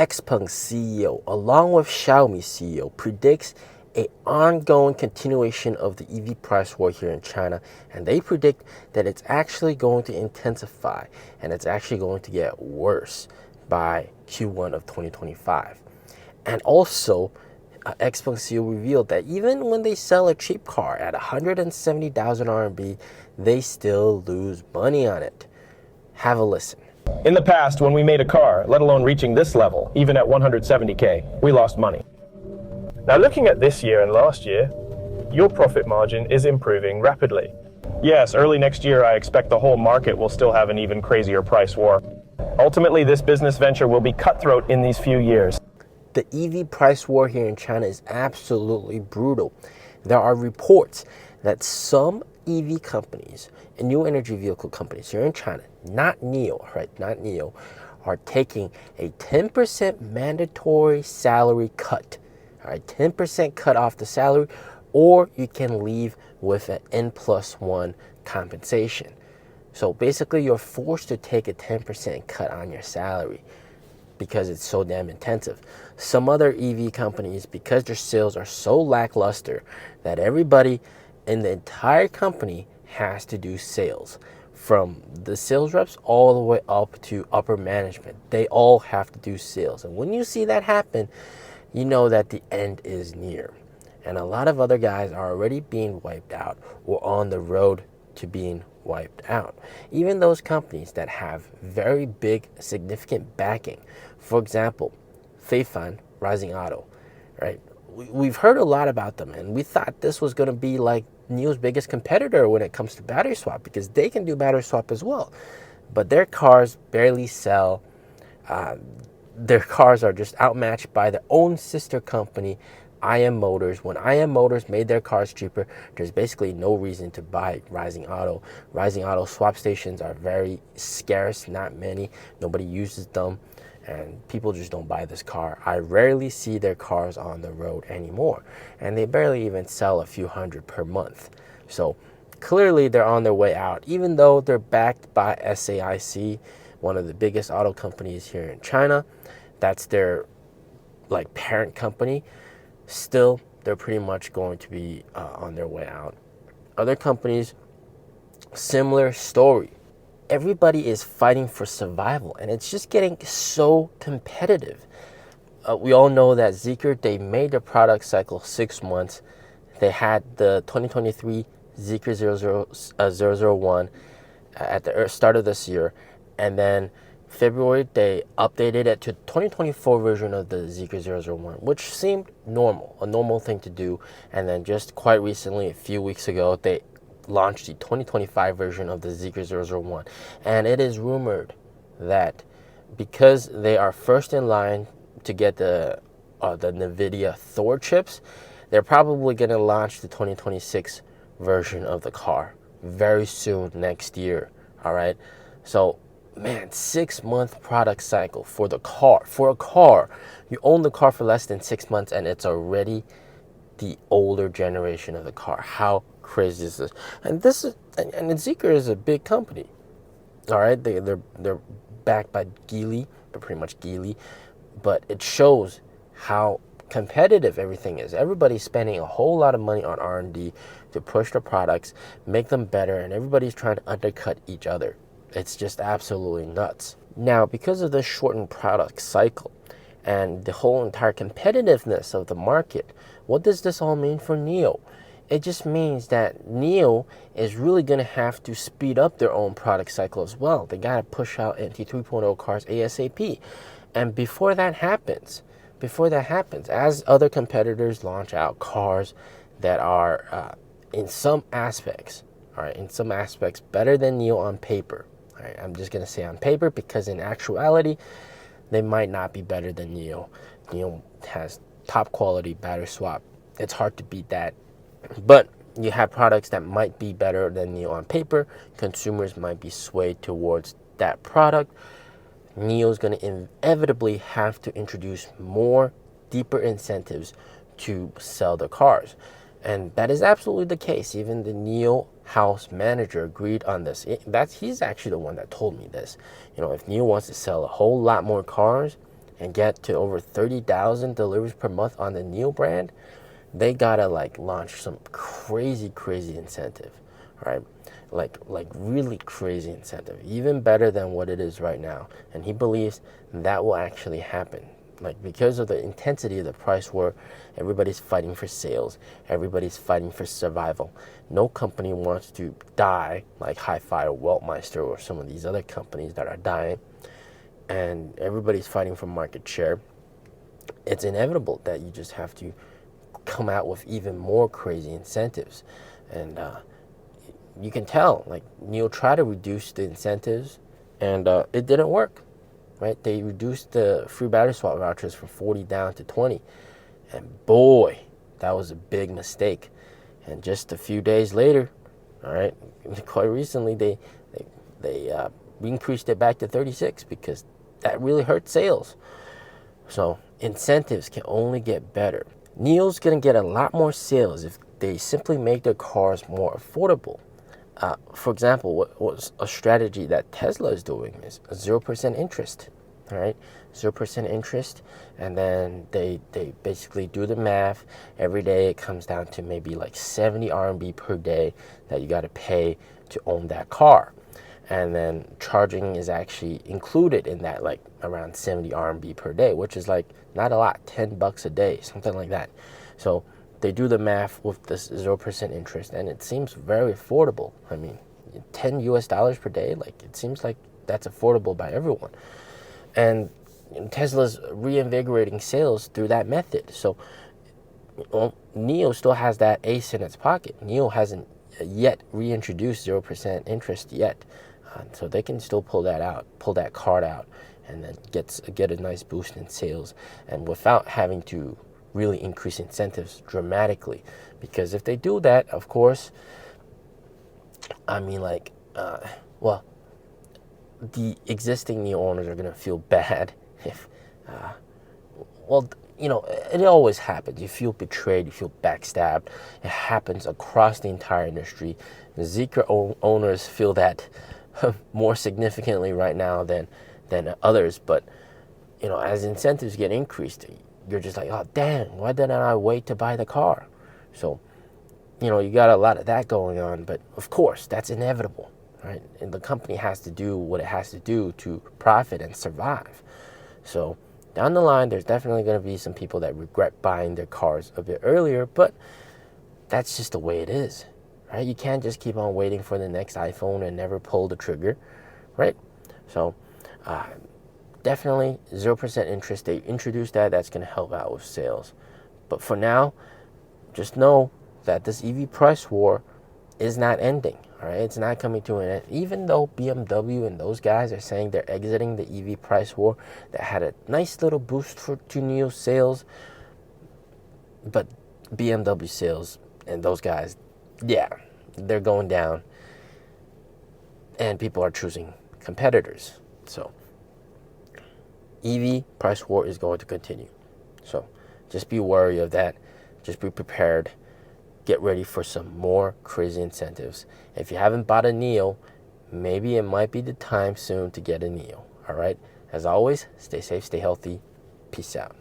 XPENG CEO, along with Xiaomi CEO, predicts an ongoing continuation of the EV price war here in China, and they predict that it's actually going to intensify and it's actually going to get worse by Q1 of 2025. And also, XPENG CEO revealed that even when they sell a cheap car at 170,000 RMB, they still lose money on it. Have a listen. In the past, when we made a car, let alone reaching this level, even at 170K, we lost money. Now looking at this year and last year, your profit margin is improving rapidly. Yes, early next year I expect the whole market will still have an even crazier price war. Ultimately, this business venture will be cutthroat in these few years. The EV price war here in China is absolutely brutal. There are reports that some EV companies and new energy vehicle companies here in China, not NIO, right, not NIO, are taking a 10% mandatory salary cut. All right, 10% cut off the salary, or you can leave with an N+1 compensation. So basically, you're forced to take a 10% cut on your salary because it's so damn intensive. Some other EV companies, because their sales are so lackluster, that everybody in the entire company has to do sales. From the sales reps all the way up to upper management, they all have to do sales. And when you see that happen, you know that the end is near. And a lot of other guys are already being wiped out or on the road to being wiped out. Even those companies that have very big, significant backing. For example, Feifan, Rising Auto, right? We've heard a lot about them, and we thought this was going to be like NIO's biggest competitor when it comes to battery swap, because they can do battery swap as well. But their cars barely sell. Their cars are just outmatched by their own sister company, IM Motors. When IM Motors made their cars cheaper, there's basically no reason to buy Rising Auto. Rising Auto swap stations are very scarce, not many. Nobody uses them, and people just don't buy this car. I rarely see their cars on the road anymore, and they barely even sell a few hundred per month. So clearly they're on their way out, even though they're backed by SAIC, one of the biggest auto companies here in China. That's their parent company. Still, they're pretty much going to be on their way out. Other companies, similar story. Everybody is fighting for survival, and it's just getting so competitive. We all know that Zeekr, they made their product cycle 6 months. They had the 2023 Zeekr 001 at the start of this year, and then February, they updated it to 2024 version of the Zeekr 001, which seemed normal, a normal thing to do. And then just quite recently, a few weeks ago, they launched the 2025 version of the Zeekr 001. And it is rumored that because they are first in line to get the NVIDIA Thor chips, they're probably going to launch the 2026 version of the car very soon next year. All right. So, man, 6-month product cycle for the car. For a car, you own the car for less than 6 months, and it's already the older generation of the car. How crazy is this? And Zeekr is a big company. All right, they're backed by Geely. They're pretty much Geely, but it shows how competitive everything is. Everybody's spending a whole lot of money on R&D to push the products, make them better, and everybody's trying to undercut each other. It's just absolutely nuts. Now, because of the shortened product cycle and the whole entire competitiveness of the market, what does this all mean for NIO? It just means that NIO is really going to have to speed up their own product cycle as well. They got to push out NT 3.0 cars ASAP. And before that happens, as other competitors launch out cars that are in some aspects better than NIO on paper. All right, I'm just going to say on paper, because in actuality, they might not be better than NIO. NIO has top quality battery swap. It's hard to beat that. But you have products that might be better than NIO on paper. Consumers might be swayed towards that product. NIO is going to inevitably have to introduce more, deeper incentives to sell the cars. And that is absolutely the case. Even the NIO house manager agreed on this. He's actually the one that told me this. If NIO wants to sell a whole lot more cars and get to over 30,000 deliveries per month on the NIO brand, they gotta like launch some crazy incentive, right? Like really crazy incentive, even better than what it is right now. And he believes that will actually happen. Like, because of the intensity of the price war, everybody's fighting for sales, everybody's fighting for survival. No company wants to die like Hi-Fi or Weltmeister or some of these other companies that are dying, and everybody's fighting for market share. It's inevitable that you just have to come out with even more crazy incentives. And you can tell, like, NIO tried to reduce the incentives, and it didn't work. Right? They reduced the free battery swap vouchers from 40 down to 20. And boy, that was a big mistake. And just a few days later, all right, quite recently, they increased it back to 36 because that really hurt sales. So incentives can only get better. NIO's going to get a lot more sales if they simply make their cars more affordable. For example, what was a strategy that Tesla is doing is 0% interest, all right? 0% interest, and then they basically do the math. Every day it comes down to maybe like 70 RMB per day that you got to pay to own that car. And then charging is actually included in that, like around 70 RMB per day, which is like not a lot, 10 bucks a day, something like that. So they do the math with this 0% interest, and it seems very affordable. I mean, 10 US dollars per day, like, it seems like that's affordable by everyone. And Tesla's reinvigorating sales through that method. So NIO still has that ace in its pocket. NIO hasn't yet reintroduced 0% interest yet. So they can still pull that card out, and then get a nice boost in sales, and without having to really increase incentives dramatically. Because if they do that, of course, I mean, like, well, the existing NIO owners are going to feel bad if, well, you know, it always happens. You feel betrayed, you feel backstabbed. It happens across the entire industry. The Zeekr owners feel that more significantly right now than others. But, you know, as incentives get increased, you're just like, oh, damn, why didn't I wait to buy the car? So, you know, you got a lot of that going on. But, of course, that's inevitable, right? And the company has to do what it has to do to profit and survive. So down the line, there's definitely going to be some people that regret buying their cars a bit earlier, but that's just the way it is, right? You can't just keep on waiting for the next iPhone and never pull the trigger, right? So definitely 0% interest. They introduced that. That's going to help out with sales. But for now, just know that this EV price war is not ending. All right, it's not coming to an end. Even though BMW and those guys are saying they're exiting the EV price war, that had a nice little boost to NIO sales. But BMW sales and those guys, yeah, they're going down, and people are choosing competitors. So EV price war is going to continue. So just be wary of that. Just be prepared. Get ready for some more crazy incentives. If you haven't bought a NIO, maybe it might be the time soon to get a NIO. All right? As always, stay safe, stay healthy. Peace out.